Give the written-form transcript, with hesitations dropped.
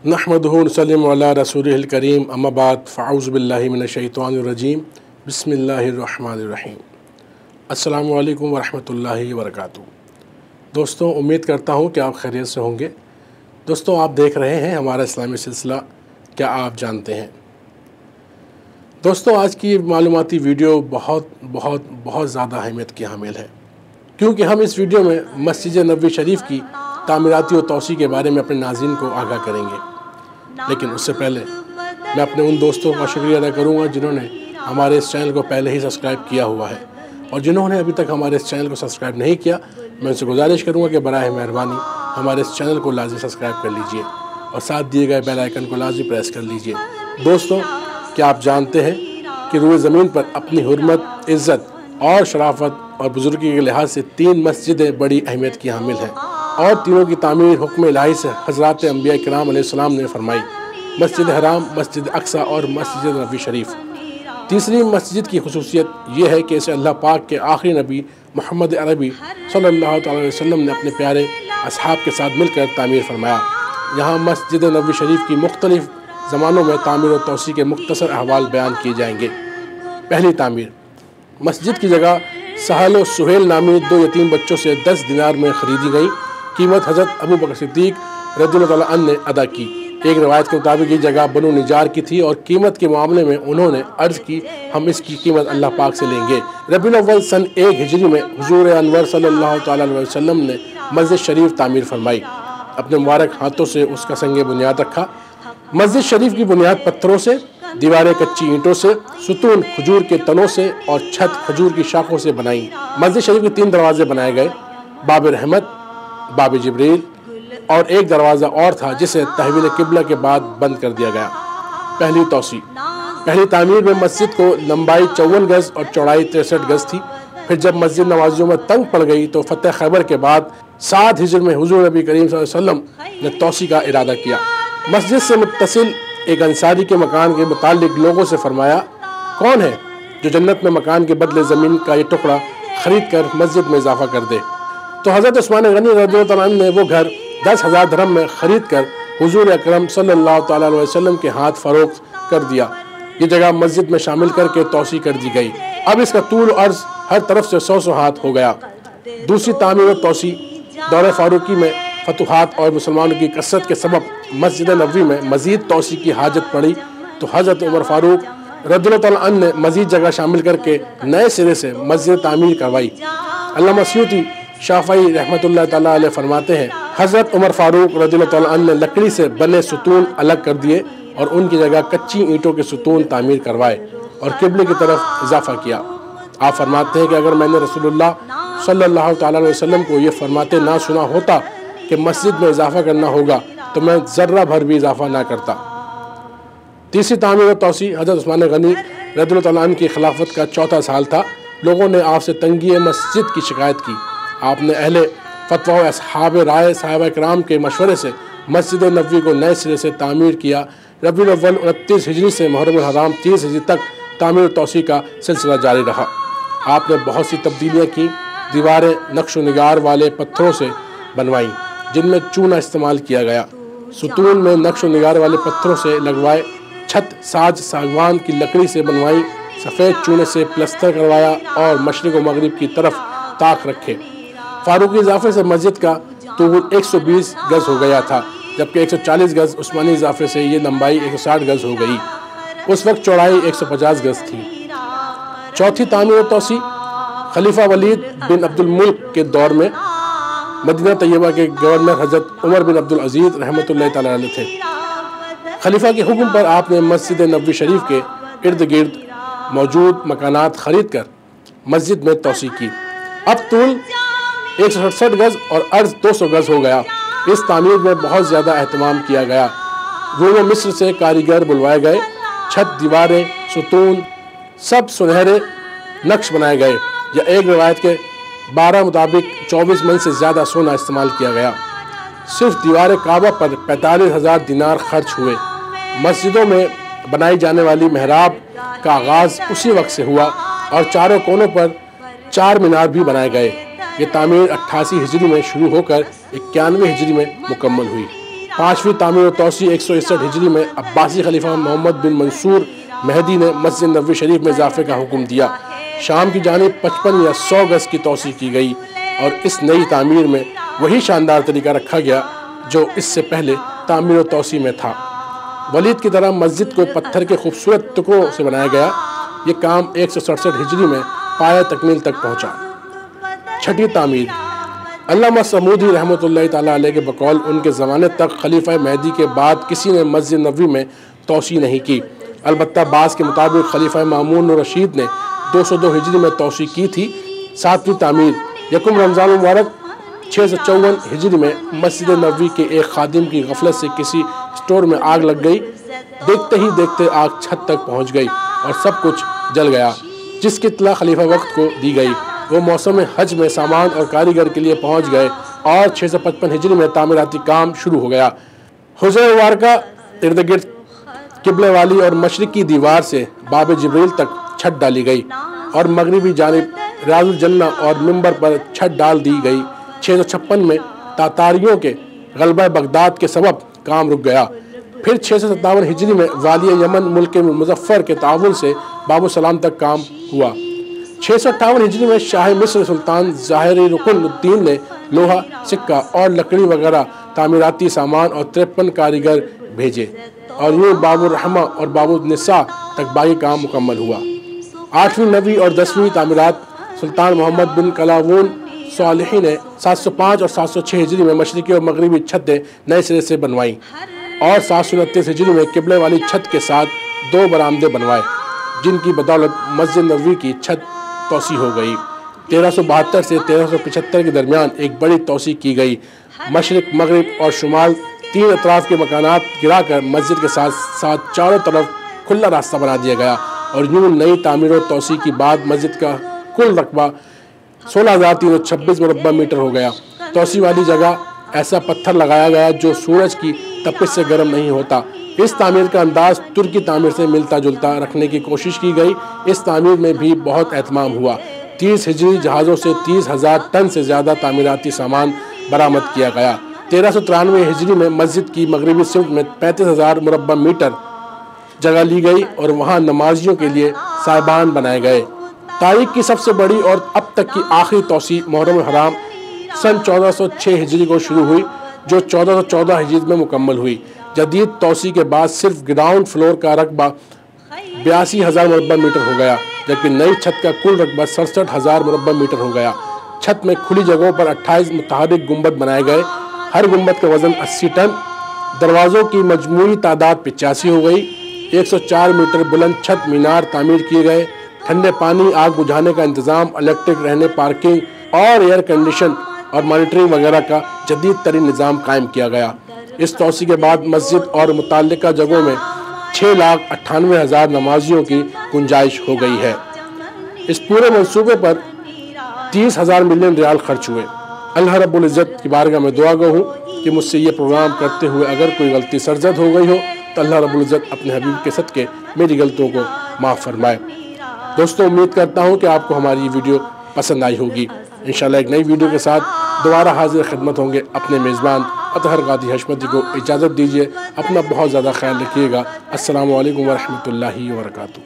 نحمدہ و نصلی علی رسولہ الکریم اما بعد فاعوذ باللہ من الشیطان الرجیم بسم اللہ الرحمن الرحیم۔ السلام علیکم ورحمۃ اللہ وبرکاتہ۔ دوستوں، امید کرتا ہوں کہ آپ خیریت سے ہوں گے۔ دوستوں، آپ دیکھ رہے ہیں ہمارا اسلامی سلسلہ کیا آپ جانتے ہیں۔ دوستوں، آج کی معلوماتی ویڈیو بہت زیادہ اہمیت کی حامل ہے، کیونکہ ہم اس ویڈیو میں مسجد نبوی شریف کی تعمیراتی و توسیع کے بارے میں اپنے ناظرین کو آگاہ کریں گے۔ لیکن اس سے پہلے میں اپنے ان دوستوں کا شکریہ ادا کروں گا جنہوں نے ہمارے اس چینل کو پہلے ہی سبسکرائب کیا ہوا ہے، اور جنہوں نے ابھی تک ہمارے اس چینل کو سبسکرائب نہیں کیا، میں ان سے گزارش کروں گا کہ براہ مہربانی ہمارے اس چینل کو لازمی سبسکرائب کر لیجئے اور ساتھ دیے گئے بیل آئیکن کو لازمی پریس کر لیجئے۔ دوستوں، کیا آپ جانتے ہیں کہ روئے زمین پر اپنی حرمت، عزت اور شرافت اور بزرگی کے لحاظ سے 3 مسجدیں بڑی اہمیت کی حامل ہیں، اور تینوں کی تعمیر حکم الہی سے حضرات انبیاء کرام علیہ السلام نے فرمائی: مسجد حرام، مسجد اقصی اور مسجد نبوی شریف۔ تیسری مسجد کی خصوصیت یہ ہے کہ اسے اللہ پاک کے آخری نبی محمد عربی صلی اللہ علیہ وسلم نے اپنے پیارے اصحاب کے ساتھ مل کر تعمیر فرمایا۔ یہاں مسجد نبوی شریف کی مختلف زمانوں میں تعمیر و توسیع کے مختصر احوال بیان کیے جائیں گے۔ پہلی تعمیر: مسجد کی جگہ سہل و سہیل نامی 2 یتیم بچوں سے 10 دینار میں خریدی گئی۔ قیمت حضرت ابو بکر صدیق رضی اللہ عنہ نے ادا کی۔ ایک روایت کے مطابق یہ جگہ بنو نجار کی تھی، اور قیمت کے معاملے میں انہوں نے عرض کی: ہم اس کی قیمت اللہ پاک سے لیں گے۔ ربیع الاول سن 1 ہجری میں حضور انور صلی اللہ تعالیٰ علیہ وسلم نے مسجد شریف تعمیر فرمائی۔ اپنے مبارک ہاتھوں سے اس کا سنگ بنیاد رکھا۔ مسجد شریف کی بنیاد پتھروں سے، دیواریں کچی اینٹوں سے، ستون کھجور کے تنوں سے اور چھت کھجور کی شاخوں سے بنائیں۔ مسجد شریف کے 3 دروازے بنائے گئے: باب رحمت، باب جبریل، اور ایک دروازہ اور تھا جسے تحویل قبلہ کے بعد بند کر دیا گیا۔ پہلی توسیع: پہلی تعمیر میں مسجد کو لمبائی 54 گز اور چوڑائی 63 گز تھی۔ پھر جب مسجد نمازیوں میں تنگ پڑ گئی تو فتح خیبر کے بعد 7 ہجری میں حضور نبی کریم صلی اللہ علیہ وسلم نے توسیع کا ارادہ کیا۔ مسجد سے متصل ایک انصاری کے مکان کے متعلق لوگوں سے فرمایا: کون ہے جو جنت میں مکان کے بدلے زمین کا یہ ٹکڑا خرید کر مسجد میں اضافہ کر دے؟ تو حضرت عثمان غنی رضی اللہ عنہ نے وہ گھر 10,000 درہم میں خرید کر حضور اکرم صلی اللہ تعالیٰ علیہ وسلم کے ہاتھ فروخت کر دیا۔ یہ جگہ مسجد میں شامل کر کے توسیع کر دی گئی۔ اب اس کا طول و عرض ہر طرف سے 100 ہاتھ ہو گیا۔ دوسری تعمیر و توسیع: دور فاروقی میں فتوحات اور مسلمانوں کی کثرت کے سبب مسجد نبوی میں مزید توسیع کی حاجت پڑی، تو حضرت عمر فاروق رضی اللہ عنہ نے مزید جگہ شامل کر کے نئے سرے سے مسجد تعمیر کروائی۔ علامہ سیوطی شافعی رحمۃ اللہ تعالیٰ علیہ فرماتے ہیں: حضرت عمر فاروق رضی اللہ عنہ نے لکڑی سے بنے ستون الگ کر دیے اور ان کی جگہ کچی اینٹوں کے ستون تعمیر کروائے اور قبلے کی طرف اضافہ کیا۔ آپ فرماتے ہیں کہ اگر میں نے رسول اللہ صلی اللہ تعالیٰ علیہ وسلم کو یہ فرماتے نہ سنا ہوتا کہ مسجد میں اضافہ کرنا ہوگا تو میں ذرہ بھر بھی اضافہ نہ کرتا۔ تیسری تعمیر و توسیع: حضرت عثمان غنی رضی اللہ عنہ کی خلافت کا 4تھا سال تھا۔ لوگوں نے آپ سے تنگی مسجد کی شکایت کی۔ آپ نے اہل فتویٰ و اصحاب رائے صحابہ کرام کے مشورے سے مسجد نبوی کو نئے سرے سے تعمیر کیا۔ ربیع الاول 29 ہجری سے محرم الحرام 30 ہجری تک تعمیر و توسیع کا سلسلہ جاری رہا۔ آپ نے بہت سی تبدیلیاں کی۔ دیواریں نقش و نگار والے پتھروں سے بنوائیں جن میں چونا استعمال کیا گیا۔ ستون میں نقش و نگار والے پتھروں سے لگوائے۔ چھت ساج ساگوان کی لکڑی سے بنوائی۔ سفید چونے سے پلستر کروایا اور مشرق و مغرب کی طرف طاق رکھے۔ فاروقی اضافے سے مسجد کا طول 120 گز ہو گیا تھا، جبکہ 140 گز عثمانی اضافے سے یہ لمبائی 160 گز ہو گئی۔ اس وقت چوڑائی 150 گز تھی۔ چوتھی تعمیر و توسیع: خلیفہ ولید بن عبد الملک کے دور میں مدینہ طیبہ کے گورنر حضرت عمر بن عبد العزیز رحمۃ اللہ تعالیٰ علیہ تھے۔ خلیفہ کے حکم پر آپ نے مسجد نبوی شریف کے ارد گرد موجود مکانات خرید کر مسجد میں توسیع کی۔ اب طول 168 گز اور عرض 200 گز ہو گیا۔ اس تعمیر میں بہت زیادہ اہتمام کیا گیا۔ روم و مصر سے کاریگر بلوائے گئے۔ چھت، دیواریں، ستون سب سنہرے نقش بنائے گئے۔ یا ایک روایت کے 12 مطابق 24 من سے زیادہ سونا استعمال کیا گیا۔ صرف دیوار کعبہ پر 45,000 دینار خرچ ہوئے۔ مسجدوں میں بنائی جانے والی محراب کا آغاز اسی وقت سے ہوا اور چاروں کونوں پر 4 مینار بھی بنائے گئے۔ یہ تعمیر 88 ہجری میں شروع ہو کر 91 ہجری میں مکمل ہوئی۔ 5ویں تعمیر و توسیع 161 ہجری میں عباسی خلیفہ محمد بن منصور مہدی نے مسجد نبوی شریف میں اضافے کا حکم دیا۔ شام کی جانب 55 یا 100 گز کی توسیع کی گئی اور اس نئی تعمیر میں وہی شاندار طریقہ رکھا گیا جو اس سے پہلے تعمیر و توسیع میں تھا۔ ولید کی طرح مسجد کو پتھر کے خوبصورت ٹکڑوں سے بنایا گیا۔ یہ کام 167 ہجری میں پایہ تکمیل تک پہنچا۔ چھٹی تعمیر، علامہ سمودی رحمۃ اللہ تعالیٰ علیہ کے بقول ان کے زمانے تک خلیفہ مہدی کے بعد کسی نے مسجد نبوی میں توسیع نہیں کی، البتہ بعض کے مطابق خلیفہ مامون رشید نے 202 ہجری میں توسیع کی تھی۔ 7ویں تعمیر، یکم رمضان المبارک 654 ہجری میں مسجد نبوی کے ایک خادم کی غفلت سے کسی اسٹور میں آگ لگ گئی۔ دیکھتے ہی دیکھتے آگ چھت تک پہنچ گئی اور سب کچھ جل گیا، جس کی اطلاع خلیفہ وقت کو دی گئی۔ وہ موسم حج میں سامان اور کاریگر کے لیے پہنچ گئے اور 655 ہجری میں تعمیراتی کام شروع ہو گیا۔ حجرہ مبارکہ ارد گرد قبلے والی اور مشرقی دیوار سے باب جبریل تک چھت ڈالی گئی اور مغربی جانب ریاض الجنہ اور منبر پر چھت ڈال دی گئی۔ 656 میں تاتاریوں کے غلبہ بغداد کے سبب کام رک گیا۔ پھر 657 ہجری میں والی یمن ملک مظفر کے تعاون سے باب السلام تک کام ہوا۔ 658 ہجری میں شاہ مصر سلطان ظاہری رکن الدین نے لوہا، سکہ اور لکڑی وغیرہ تعمیراتی سامان اور 53 کاریگر بھیجے اور یوں باب الرحمہ اور باب النساء تک باقی کام مکمل ہوا۔ 8ویں، 9ویں اور 10ویں تعمیرات سلطان محمد بن کلاون صالحی نے 705 اور 706 ہجری میں مشرقی اور مغربی چھتیں نئے سرے سے بنوائیں اور 729 ہجری میں قبلے والی چھت کے ساتھ 2 برآمدے بنوائے، جن کی بدولت مسجد نبوی کی چھت توسیع ہو گئی۔ 1372 سے 1375 کے درمیان ایک بڑی توسیع کی گئی۔ مشرق، مغرب اور شمال 3 اطراف کے مکانات گرا کر مسجد کے ساتھ ساتھ چاروں طرف کھلا راستہ بنا دیا گیا اور یوں نئی تعمیر و توسیع کی بعد مسجد کا کل رقبہ 16,326 مربع میٹر ہو گیا۔ توسیع والی جگہ ایسا پتھر لگایا گیا جو سورج کی تپش سے گرم نہیں ہوتا۔ اس تعمیر کا انداز ترکی تعمیر سے ملتا جلتا رکھنے کی کوشش کی گئی۔ اس تعمیر میں بھی بہت اہتمام ہوا۔ 30 ہجری جہازوں سے 30,000 ٹن سے زیادہ تعمیراتی سامان برآمد کیا گیا۔ 1393 ہجری میں مسجد کی مغربی سمت میں 35,000 مربع میٹر جگہ لی گئی اور وہاں نمازیوں کے لیے سائبان بنائے گئے۔ تاریخ کی سب سے بڑی اور اب تک کی آخری توسیع محرم الحرام سن 1406 ہجری کو شروع ہوئی، جو 1414 ہجری میں مکمل ہوئی۔ جدید توسیع کے بعد صرف گراؤنڈ فلور کا رقبہ 82,000 مربع میٹر ہو گیا، جبکہ نئی چھت کا کل رقبہ 67,000 مربع میٹر ہو گیا۔ چھت میں کھلی جگہوں پر 28 متحرک گنبد بنائے گئے، ہر گنبد کا وزن 80 ٹن۔ دروازوں کی مجموعی تعداد 85 ہو گئی۔ 104 میٹر بلند چھت مینار تعمیر کیے گئے۔ ٹھنڈے پانی، آگ بجھانے کا انتظام، الیکٹرک رہنے، پارکنگ اور ایئر کنڈیشن اور مانیٹرنگ وغیرہ کا جدید ترین نظام قائم کیا گیا۔ اس توسیع کے بعد مسجد اور متعلقہ جگہوں میں 6,98,000 نمازیوں کی گنجائش ہو گئی ہے۔ اس پورے منصوبے پر 30,000 ملین ریال خرچ ہوئے۔ اللہ رب العزت کی بارگاہ میں دعا گو ہوں کہ مجھ سے یہ پروگرام کرتے ہوئے اگر کوئی غلطی سرزد ہو گئی ہو تو اللہ رب العزت اپنے حبیب کے صدقے میری غلطیوں کو معاف فرمائے۔ دوستوں، امید کرتا ہوں کہ آپ کو ہماری یہ ویڈیو پسند آئی ہوگی۔ انشاءاللہ ایک نئی ویڈیو کے ساتھ دوبارہ حاضر خدمت ہوں گے۔ اپنے میزبان اطہر قادری حشمتی کو اجازت دیجیے۔ اپنا بہت زیادہ خیال رکھیے گا۔ السلام علیکم ورحمۃ اللہ وبرکاتہ۔